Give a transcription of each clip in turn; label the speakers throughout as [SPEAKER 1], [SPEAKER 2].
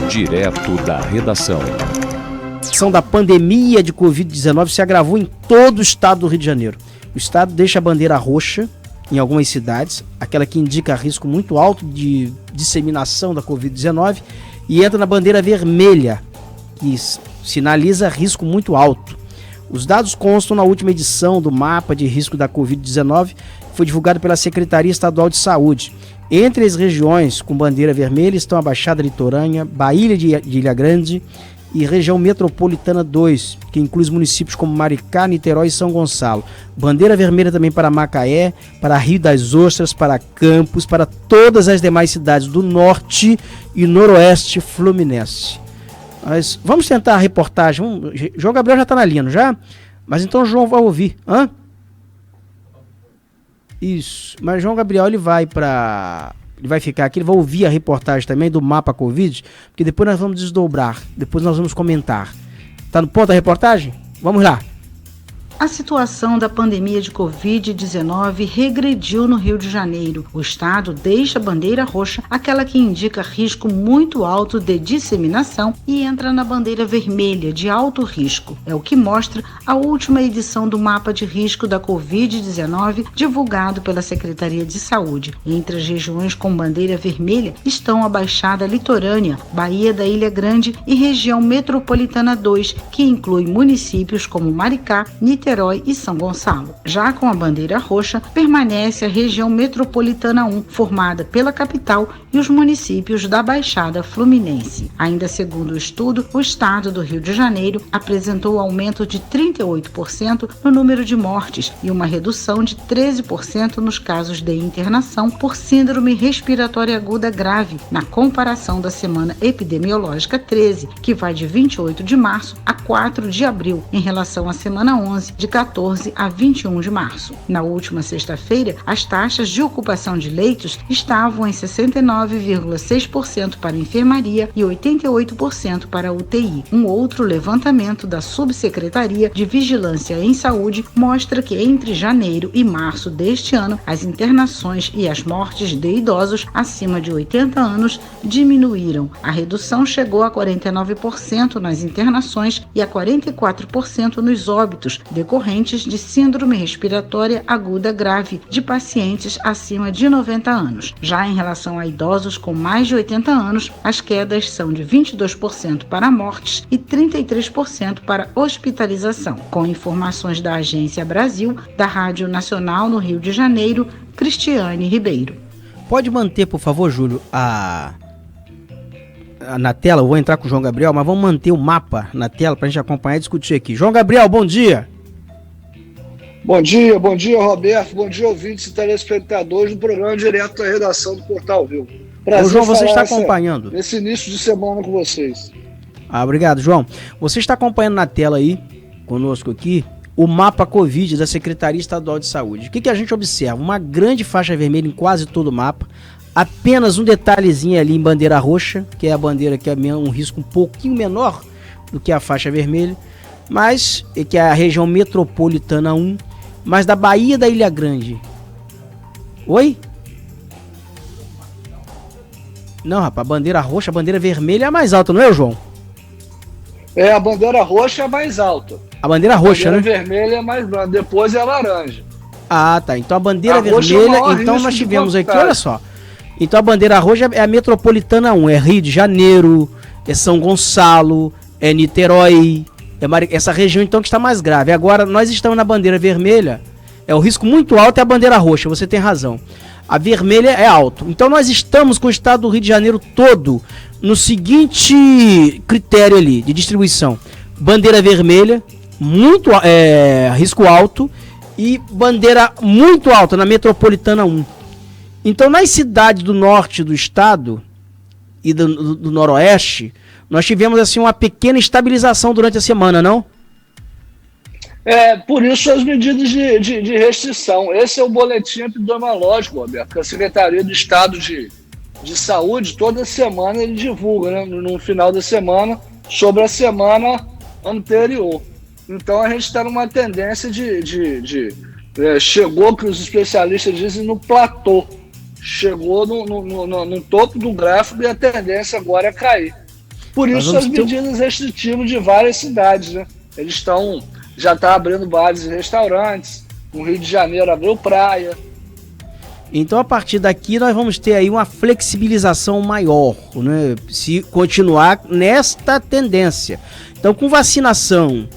[SPEAKER 1] Direto da redação.
[SPEAKER 2] A questão da pandemia de Covid-19 se agravou em todo o estado do Rio de Janeiro. O estado deixa a bandeira roxa em algumas cidades, aquela que indica risco muito alto de disseminação da Covid-19, e entra na bandeira vermelha, que sinaliza risco muito alto. Os dados constam na última edição do mapa de risco da Covid-19, que foi divulgado pela Secretaria Estadual de Saúde. Entre as regiões com bandeira vermelha estão a Baixada Litorânea, Baía de Ilha Grande e região metropolitana 2, que inclui os municípios como Maricá, Niterói e São Gonçalo. Bandeira vermelha também para Macaé, para Rio das Ostras, para Campos, para todas as demais cidades do norte e noroeste fluminense. Mas vamos tentar a reportagem. João Gabriel já está na linha, não já? Mas então o João vai ouvir. Hã? Isso. Mas João Gabriel ele vai ficar aqui, ele vai ouvir a reportagem também do mapa Covid, porque depois nós vamos desdobrar, depois nós vamos comentar. Tá no ponto da reportagem? Vamos lá.
[SPEAKER 3] A situação da pandemia de Covid-19 regrediu no Rio de Janeiro. O estado deixa a bandeira roxa, aquela que indica risco muito alto de disseminação, e entra na bandeira vermelha, de alto risco. É o que mostra a última edição do mapa de risco da Covid-19, divulgado pela Secretaria de Saúde. Entre as regiões com bandeira vermelha estão a Baixada Litorânea, Baía da Ilha Grande e região metropolitana 2, que inclui municípios como Maricá, Niterói e São Gonçalo. Já com a bandeira roxa, permanece a região metropolitana 1, formada pela capital e os municípios da Baixada Fluminense. Ainda segundo o estudo, o estado do Rio de Janeiro apresentou aumento de 38% no número de mortes e uma redução de 13% nos casos de internação por síndrome respiratória aguda grave, na comparação da semana epidemiológica 13, que vai de 28 de março a 4 de abril, em relação à semana 11, de 14 a 21 de março. Na última sexta-feira, as taxas de ocupação de leitos estavam em 69,6% para enfermaria e 88% para UTI. Um outro levantamento da Subsecretaria de Vigilância em Saúde mostra que entre janeiro e março deste ano, as internações e as mortes de idosos acima de 80 anos diminuíram. A redução chegou a 49% nas internações e a 44% nos óbitos decorrentes de síndrome respiratória aguda grave de pacientes acima de 90 anos. Já em relação a idosos com mais de 80 anos, as quedas são de 22% para mortes e 33% para hospitalização. Com informações da Agência Brasil, da Rádio Nacional no Rio de Janeiro, Cristiane Ribeiro.
[SPEAKER 2] Pode manter, por favor, Júlio, na tela. Eu vou entrar com o João Gabriel, mas vamos manter o mapa na tela para a gente acompanhar e discutir aqui. João Gabriel, bom dia.
[SPEAKER 4] Bom dia, Roberto, bom dia, ouvintes e telespectadores do programa Direto da Redação do Portal Rio.
[SPEAKER 2] Ô, João, você está acompanhando?
[SPEAKER 4] Nesse início de semana com vocês.
[SPEAKER 2] Obrigado, João. Você está acompanhando na tela aí, conosco aqui, o mapa Covid da Secretaria Estadual de Saúde. O que a gente observa? Uma grande faixa vermelha em quase todo o mapa, apenas um detalhezinho ali em bandeira roxa, que é a bandeira que é um risco um pouquinho menor do que a faixa vermelha, mas que é a região metropolitana 1, mas da Baía da Ilha Grande. Oi? Não, rapaz, a bandeira roxa, a bandeira vermelha é a mais alta, não é, João?
[SPEAKER 4] É, a bandeira roxa é a mais alta.
[SPEAKER 2] A bandeira roxa, né?
[SPEAKER 4] A bandeira vermelha é mais branca, depois é a laranja.
[SPEAKER 2] Ah, tá. Então a bandeira vermelha, então nós tivemos aqui, olha só. Então a bandeira roxa é a metropolitana 1, é Rio de Janeiro, é São Gonçalo, é Niterói, essa região então que está mais grave. Agora nós estamos na bandeira vermelha, é o risco muito alto, é a bandeira roxa, você tem razão. A vermelha é alto. Então nós estamos com o estado do Rio de Janeiro todo no seguinte critério ali de distribuição: bandeira vermelha, muito risco alto, e bandeira muito alta na metropolitana 1. Então nas cidades do norte do estado e do noroeste, nós tivemos assim uma pequena estabilização durante a semana, não?
[SPEAKER 4] Por isso as medidas de restrição. Esse é o boletim epidemiológico, Roberto, que a Secretaria do Estado de Saúde, toda semana ele divulga, né, no final da semana, sobre a semana anterior. Então a gente está numa tendência chegou, que os especialistas dizem, no platô. chegou no topo do gráfico e a tendência agora é cair. Por isso as medidas restritivas de várias cidades, né? Eles já estão abrindo bares e restaurantes, no Rio de Janeiro abriu praia.
[SPEAKER 2] Então, a partir daqui, nós vamos ter aí uma flexibilização maior, né? Se continuar nesta tendência. Então, com vacinação,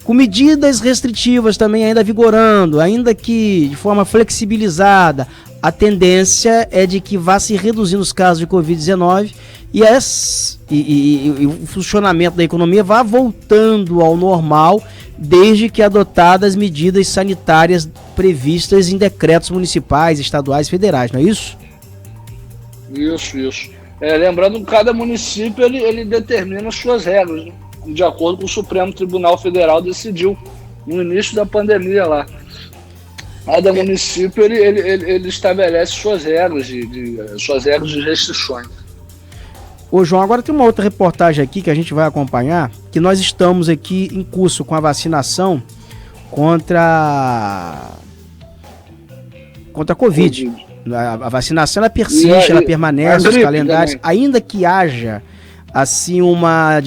[SPEAKER 2] com medidas restritivas também ainda vigorando, ainda que de forma flexibilizada, a tendência é de que vá se reduzindo os casos de Covid-19 e o funcionamento da economia vá voltando ao normal, desde que adotadas medidas sanitárias previstas em decretos municipais, estaduais e federais, não é isso?
[SPEAKER 4] Isso. Lembrando que cada município ele determina as suas regras, né? De acordo com o Supremo Tribunal Federal decidiu no início da pandemia lá. Cada município ele estabelece suas regras suas regras de restrições.
[SPEAKER 2] Ô João, agora tem uma outra reportagem aqui que a gente vai acompanhar, que nós estamos aqui em curso com a vacinação contra a Covid. A vacinação ela persiste, ela permanece, os calendários, também. Ainda que haja assim uma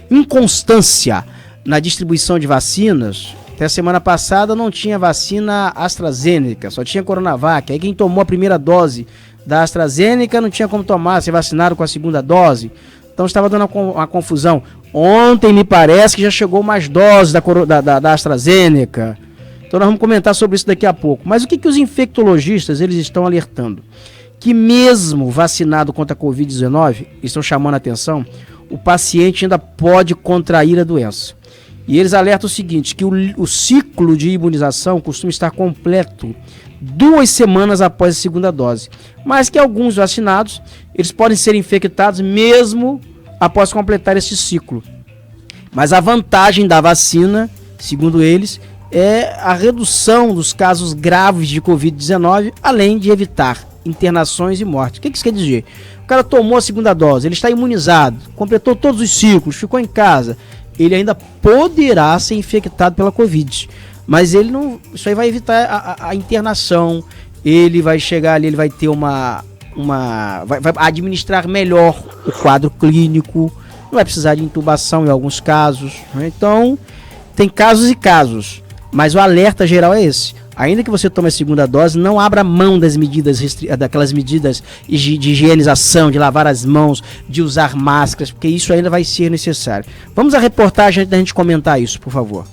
[SPEAKER 2] inconstância na distribuição de vacinas. Até a semana passada não tinha vacina AstraZeneca, só tinha Coronavac. Aí quem tomou a primeira dose da AstraZeneca não tinha como tomar, ser vacinado com a segunda dose. Então estava dando uma confusão. Ontem me parece que já chegou mais doses da AstraZeneca. Então nós vamos comentar sobre isso daqui a pouco. Mas o que os infectologistas eles estão alertando? Que mesmo vacinado contra a Covid-19, estão chamando a atenção, o paciente ainda pode contrair a doença. E eles alertam o seguinte, que o ciclo de imunização costuma estar completo 2 semanas após a segunda dose, mas que alguns vacinados eles podem ser infectados mesmo após completar esse ciclo. Mas a vantagem da vacina, segundo eles, é a redução dos casos graves de Covid-19, além de evitar internações e mortes. O que isso quer dizer? O cara tomou a segunda dose, ele está imunizado, completou todos os ciclos, ficou em casa, ele ainda poderá ser infectado pela Covid. Mas ele não. Isso aí vai evitar a internação. Ele vai chegar ali, ele vai ter vai administrar melhor o quadro clínico. Não vai precisar de intubação em alguns casos, né? Então, tem casos e casos. Mas o alerta geral é esse. Ainda que você tome a segunda dose, não abra mão daquelas medidas de higienização, de lavar as mãos, de usar máscaras, porque isso ainda vai ser necessário. Vamos à reportagem antes da gente comentar isso, por favor.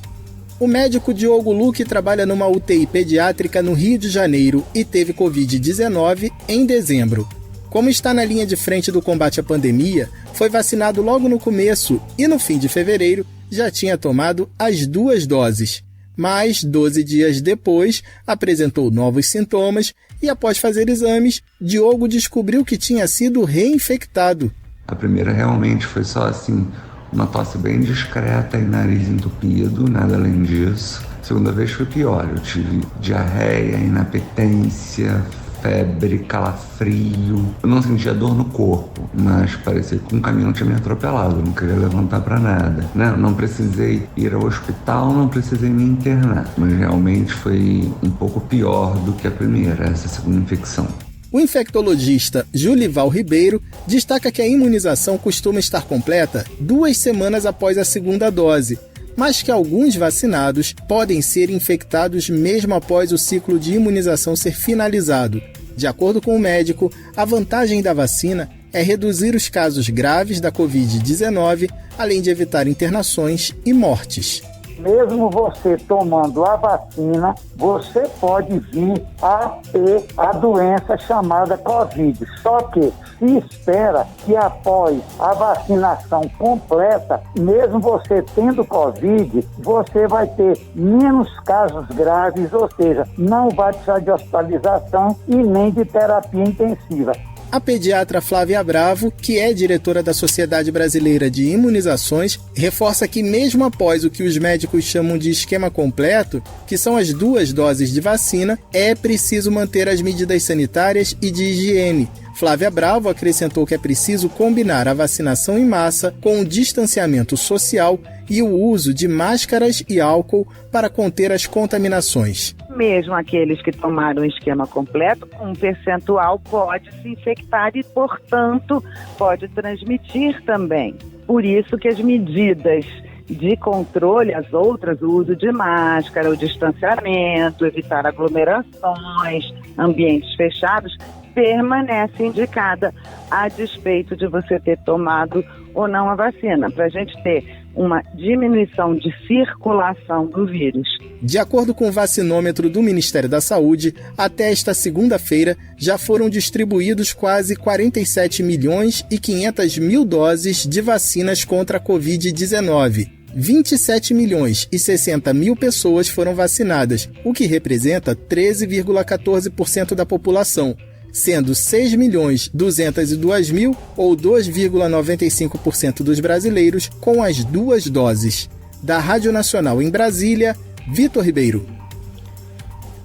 [SPEAKER 1] O médico Diogo Luque trabalha numa UTI pediátrica no Rio de Janeiro e teve Covid-19 em dezembro. Como está na linha de frente do combate à pandemia, foi vacinado logo no começo e no fim de fevereiro já tinha tomado as 2 doses. Mas, 12 dias depois, apresentou novos sintomas e, após fazer exames, Diogo descobriu que tinha sido reinfectado.
[SPEAKER 5] A primeira realmente foi só assim, uma tosse bem discreta e nariz entupido, nada além disso. A segunda vez foi pior, eu tive diarreia, inapetência, febre, calafrio. Eu não sentia dor no corpo, mas parecia que um caminhão tinha me atropelado, eu não queria levantar pra nada, né? Não precisei ir ao hospital, não precisei me internar, mas realmente foi um pouco pior do que a primeira, essa segunda infecção.
[SPEAKER 1] O infectologista Julival Ribeiro destaca que a imunização costuma estar completa 2 semanas após a segunda dose, mas que alguns vacinados podem ser infectados mesmo após o ciclo de imunização ser finalizado. De acordo com o médico, a vantagem da vacina é reduzir os casos graves da Covid-19, além de evitar internações e mortes.
[SPEAKER 6] Mesmo você tomando a vacina, você pode vir a ter a doença chamada Covid. Só que se espera que após a vacinação completa, mesmo você tendo Covid, você vai ter menos casos graves, ou seja, não vai precisar de hospitalização e nem de terapia intensiva.
[SPEAKER 1] A pediatra Flávia Bravo, que é diretora da Sociedade Brasileira de Imunizações, reforça que mesmo após o que os médicos chamam de esquema completo, que são as 2 doses de vacina, é preciso manter as medidas sanitárias e de higiene. Flávia Bravo acrescentou que é preciso combinar a vacinação em massa com o distanciamento social e o uso de máscaras e álcool para conter as contaminações.
[SPEAKER 7] mesmo aqueles que tomaram o esquema completo, um percentual pode se infectar e, portanto, pode transmitir também. Por isso que as medidas de controle, as outras, o uso de máscara, o distanciamento, evitar aglomerações, ambientes fechados, permanece indicada a despeito de você ter tomado ou não a vacina, para a gente ter uma diminuição de circulação do vírus.
[SPEAKER 1] De acordo com o vacinômetro do Ministério da Saúde, até esta segunda-feira já foram distribuídos quase 47 milhões e 500 mil doses de vacinas contra a Covid-19. 27 milhões e 60 mil pessoas foram vacinadas, o que representa 13,14% da população, sendo 6 milhões 202 mil, ou 2,95% dos brasileiros, com as 2 doses. Da Rádio Nacional em Brasília, Vitor Ribeiro.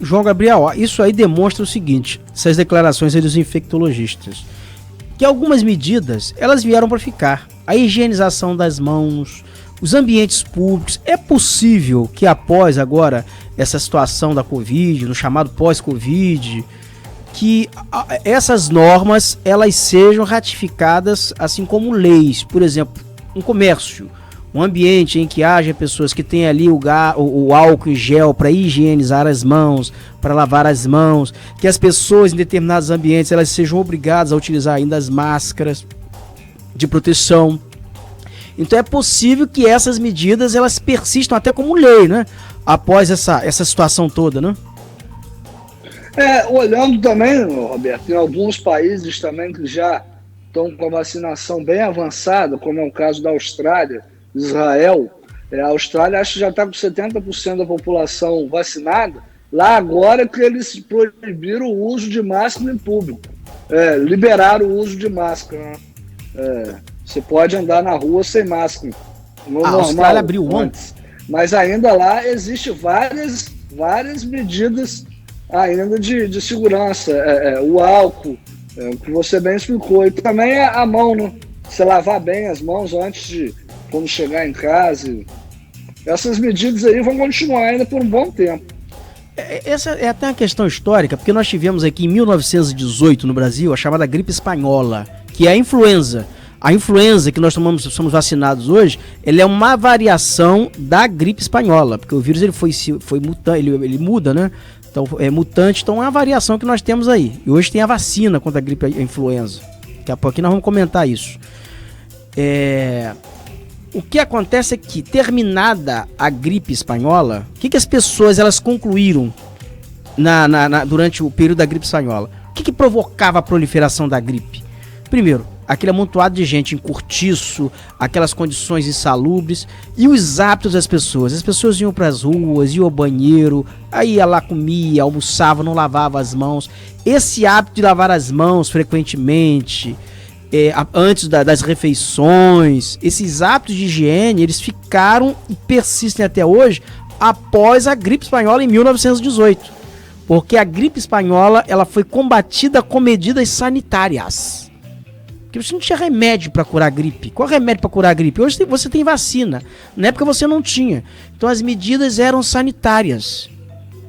[SPEAKER 2] João Gabriel, isso aí demonstra o seguinte, essas declarações dos infectologistas, que algumas medidas, elas vieram para ficar. A higienização das mãos, os ambientes públicos. É possível que após agora essa situação da Covid, no chamado pós-Covid, que essas normas elas sejam ratificadas assim como leis. Por exemplo, um comércio, um ambiente em que haja pessoas que tenham ali o álcool em gel para higienizar as mãos, para lavar as mãos, que as pessoas em determinados ambientes elas sejam obrigadas a utilizar ainda as máscaras de proteção. Então é possível que essas medidas elas persistam até como lei, né? Após essa situação toda, né?
[SPEAKER 4] Olhando também, Roberto, tem alguns países também que já estão com a vacinação bem avançada, como é o caso da Austrália, Israel. A Austrália acho que já está com 70% da população vacinada. Lá agora que eles proibiram o uso de máscara em público. Liberaram o uso de máscara. Você pode andar na rua sem máscara.
[SPEAKER 2] A Austrália abriu
[SPEAKER 4] antes. Mas ainda lá existem várias medidas ainda de segurança. O álcool, o que você bem explicou. E também a mão, né? Você lavar bem as mãos antes de quando chegar em casa. Essas medidas aí vão continuar ainda por um bom tempo.
[SPEAKER 2] Essa é até uma questão histórica, porque nós tivemos aqui em 1918 no Brasil a chamada gripe espanhola, que é a influenza. A influenza que nós somos vacinados hoje, ele é uma variação da gripe espanhola, porque o vírus ele foi mutante, ele muda, né? Então é mutante, então é uma variação que nós temos aí. E hoje tem a vacina contra a gripe influenza. Daqui a pouquinho nós vamos comentar isso. O que acontece é que, terminada a gripe espanhola, o que as pessoas elas concluíram durante o período da gripe espanhola? O que provocava a proliferação da gripe? Primeiro, aquele amontoado de gente em cortiço, aquelas condições insalubres e os hábitos das pessoas. As pessoas iam para as ruas, iam ao banheiro, aí ia lá, comia, almoçava, não lavava as mãos. Esse hábito de lavar as mãos frequentemente, antes das refeições, esses hábitos de higiene, eles ficaram e persistem até hoje após a gripe espanhola em 1918. Porque a gripe espanhola ela foi combatida com medidas sanitárias. Porque você não tinha remédio para curar a gripe. Qual é o remédio para curar a gripe? Hoje você tem vacina. Na época você não tinha. Então as medidas eram sanitárias.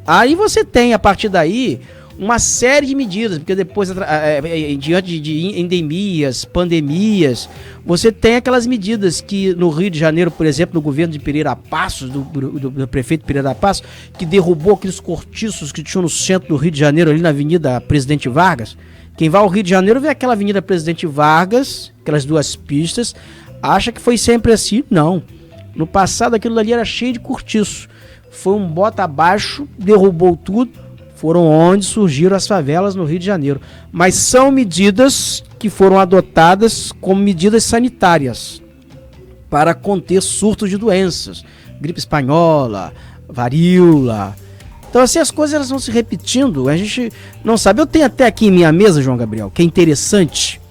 [SPEAKER 2] Aí você tem, a partir daí, uma série de medidas. Porque depois, diante de endemias, pandemias, você tem aquelas medidas que no Rio de Janeiro, por exemplo, no governo de Pereira Passos, do prefeito Pereira Passos, que derrubou aqueles cortiços que tinham no centro do Rio de Janeiro, ali na Avenida Presidente Vargas. Quem vai ao Rio de Janeiro vê aquela Avenida Presidente Vargas, aquelas duas pistas, acha que foi sempre assim. Não. No passado aquilo ali era cheio de cortiço. Foi um bota abaixo, derrubou tudo. Foram onde surgiram as favelas no Rio de Janeiro. Mas são medidas que foram adotadas como medidas sanitárias para conter surtos de doenças. Gripe espanhola, varíola. Então assim, as coisas elas vão se repetindo, a gente não sabe. Eu tenho até aqui em minha mesa, João Gabriel, que é interessante,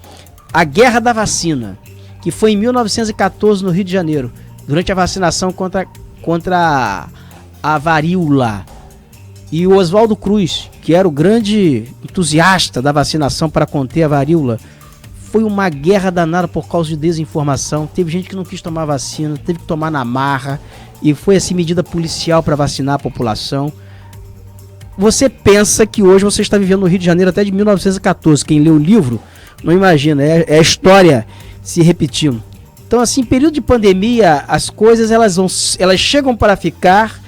[SPEAKER 2] a Guerra da Vacina, que foi em 1914 no Rio de Janeiro, durante a vacinação contra a varíola. E o Oswaldo Cruz, que era o grande entusiasta da vacinação para conter a varíola, foi uma guerra danada por causa de desinformação. Teve gente que não quis tomar vacina, teve que tomar na marra, e foi assim medida policial para vacinar a população. você pensa que hoje você está vivendo no Rio de Janeiro até de 1914. Quem lê o livro não imagina, é a história se repetindo. Então, assim, período de pandemia, as coisas elas chegam para ficar,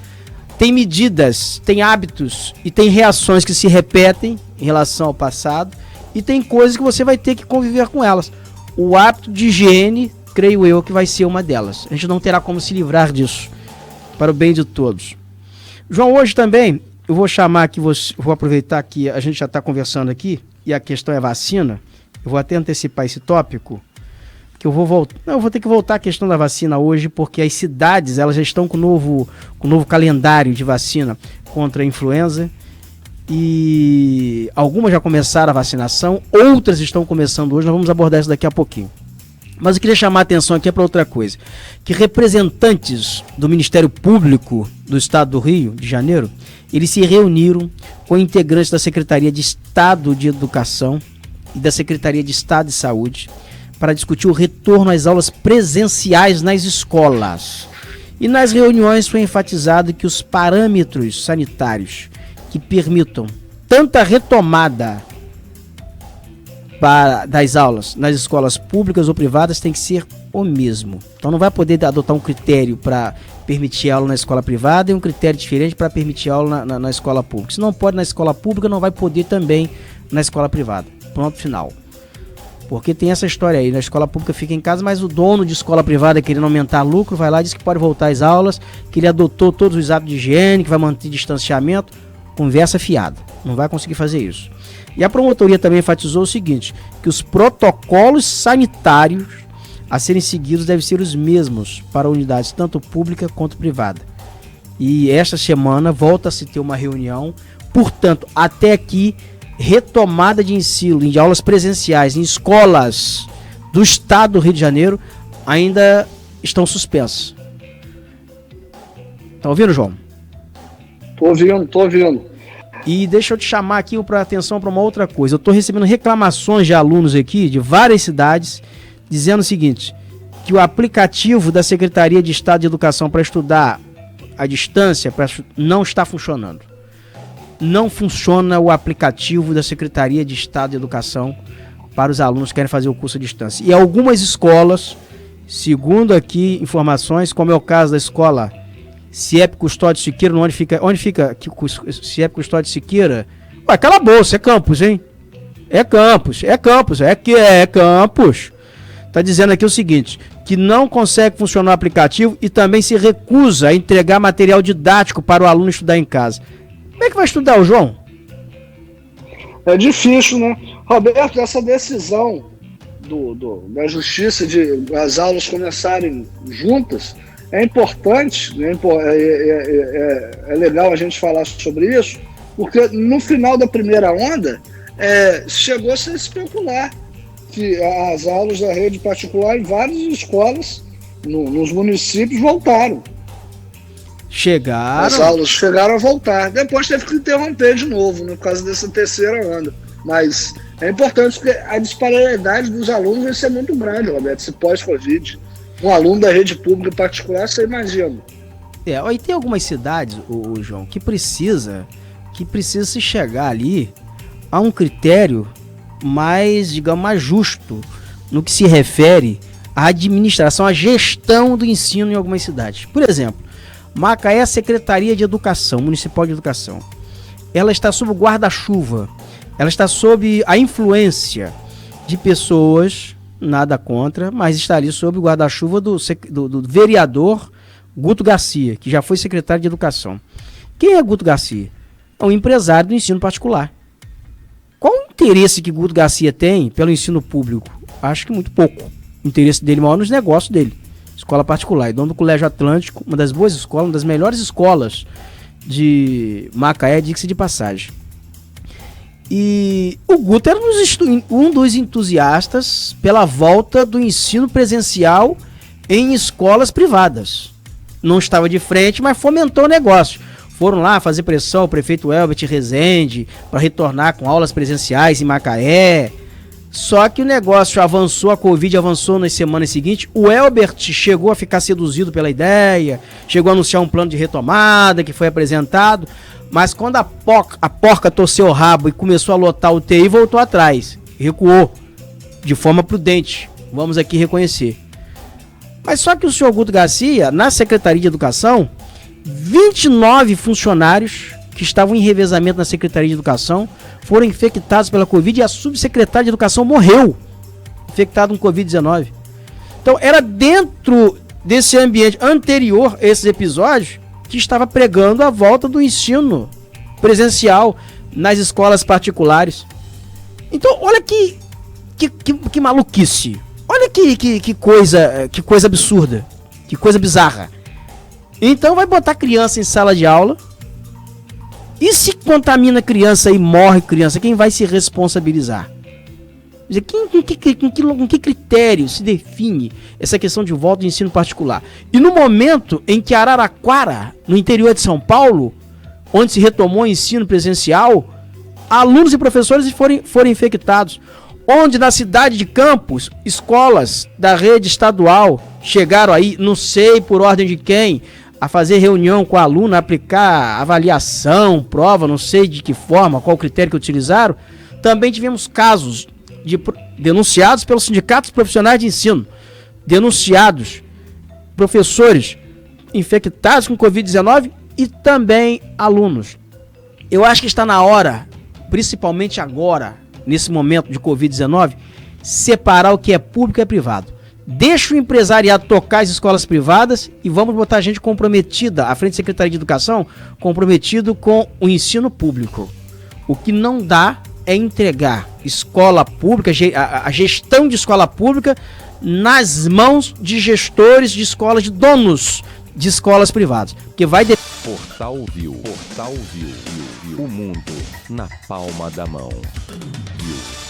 [SPEAKER 2] tem medidas, tem hábitos e tem reações que se repetem em relação ao passado e tem coisas que você vai ter que conviver com elas. O hábito de higiene, creio eu, que vai ser uma delas. A gente não terá como se livrar disso, para o bem de todos. João, hoje também, eu vou chamar aqui, vou aproveitar que a gente já está conversando aqui e a questão é vacina. Eu vou até antecipar esse tópico, que eu vou ter que voltar à questão da vacina hoje, porque as cidades elas já estão com o novo calendário de vacina contra a influenza e algumas já começaram a vacinação, outras estão começando hoje, nós vamos abordar isso daqui a pouquinho. Mas eu queria chamar a atenção aqui para outra coisa, que representantes do Ministério Público do Estado do Rio de Janeiro, eles se reuniram com integrantes da Secretaria de Estado de Educação e da Secretaria de Estado de Saúde para discutir o retorno às aulas presenciais nas escolas. E nas reuniões foi enfatizado que os parâmetros sanitários que permitam tanta retomada das aulas nas escolas públicas ou privadas tem que ser o mesmo. Então não vai poder adotar um critério para permitir aula na escola privada e um critério diferente para permitir aula na escola pública. Se não pode na escola pública, não vai poder também na escola privada. Pronto, final. Porque tem essa história aí, na escola pública fica em casa, mas o dono de escola privada querendo aumentar lucro, vai lá e diz que pode voltar às aulas, que ele adotou todos os hábitos de higiene, que vai manter distanciamento, conversa fiada, não vai conseguir fazer isso. E a promotoria também enfatizou o seguinte, que os protocolos sanitários a serem seguidos devem ser os mesmos para unidades tanto pública quanto privada. E esta semana volta a se ter uma reunião, portanto, até aqui, retomada de ensino de aulas presenciais em escolas do estado do Rio de Janeiro ainda estão suspensas. Tá ouvindo, João?
[SPEAKER 4] Tô ouvindo.
[SPEAKER 2] E deixa eu te chamar aqui para atenção para uma outra coisa. Eu estou recebendo reclamações de alunos aqui de várias cidades dizendo o seguinte, que o aplicativo da Secretaria de Estado de Educação para estudar à distância não está funcionando. Não funciona o aplicativo da Secretaria de Estado de Educação para os alunos que querem fazer o curso à distância. E algumas escolas, segundo aqui informações, como é o caso da escola CIEP Custódio Siqueira, onde fica CIEP Custódio Siqueira? Ué, cala a bolsa, é campus, hein? É campus. Tá dizendo aqui o seguinte, que não consegue funcionar o aplicativo e também se recusa a entregar material didático para o aluno estudar em casa. Como é que vai estudar o João?
[SPEAKER 4] É difícil, né? Roberto, essa decisão da justiça de as aulas começarem juntas é importante, né? É legal a gente falar sobre isso, porque no final da primeira onda chegou-se a especular que as aulas da rede particular em várias escolas nos municípios voltaram. As aulas chegaram a voltar. Depois teve que interromper de novo, por causa dessa terceira onda. Mas é importante porque a disparidade dos alunos vai ser muito grande, Roberto, se pós-Covid. Um aluno da rede pública particular, você imagina.
[SPEAKER 2] E tem algumas cidades, João, que precisa se chegar ali a um critério mais, digamos, mais justo no que se refere à administração, à gestão do ensino em algumas cidades. Por exemplo, Macaé, Secretaria de Educação, Municipal de Educação. Ela está sob o guarda-chuva, ela está sob a influência de pessoas, nada contra, mas está ali sob o guarda-chuva do vereador Guto Garcia, que já foi secretário de Educação. Quem é Guto Garcia? É um empresário do ensino particular. Qual o interesse que Guto Garcia tem pelo ensino público? Acho que muito pouco. O interesse dele maior nos negócios dele. Escola particular, dono do Colégio Atlântico, uma das boas escolas, uma das melhores escolas de Macaé, diga-se de passagem. E o Guto era um dos entusiastas pela volta do ensino presencial em escolas privadas. Não estava de frente, mas fomentou o negócio. Foram lá fazer pressão ao prefeito Elbert Rezende para retornar com aulas presenciais em Macaé. Só que o negócio avançou, a Covid avançou nas semanas seguintes. O Elbert chegou a ficar seduzido pela ideia, chegou a anunciar um plano de retomada que foi apresentado, mas quando a porca torceu o rabo e começou a lotar o UTI, voltou atrás, recuou de forma prudente, vamos aqui reconhecer. Mas só que o senhor Guto Garcia, na Secretaria de Educação, 29 funcionários que estavam em revezamento na Secretaria de Educação foram infectados pela Covid e a subsecretária de Educação morreu, infectada com Covid-19. Então era dentro desse ambiente anterior a esses episódios que estava pregando a volta do ensino presencial nas escolas particulares. Então olha que maluquice, olha que coisa absurda, que coisa bizarra. Então vai botar criança em sala de aula. E se contamina criança e morre criança, quem vai se responsabilizar? Com que critério se define essa questão de volta de ensino particular? E no momento em que Araraquara, no interior de São Paulo, onde se retomou o ensino presencial, alunos e professores foram infectados. Onde na cidade de Campos, escolas da rede estadual chegaram aí, não sei por ordem de quem, a fazer reunião com a aluna, aplicar avaliação, prova, não sei de que forma, qual critério que utilizaram. Também tivemos casos denunciados pelos sindicatos profissionais de ensino, denunciados, professores infectados com Covid-19 e também alunos. Eu acho que está na hora, principalmente agora, nesse momento de Covid-19, separar o que é público e é privado. Deixa o empresariado tocar as escolas privadas e vamos botar gente comprometida, à frente da Secretaria de Educação, comprometido com o ensino público. O que não dá é entregar escola pública, a gestão de escola pública, nas mãos de gestores de escolas, de donos de escolas privadas. Porque vai...
[SPEAKER 8] Portal View. O mundo na palma da mão. View.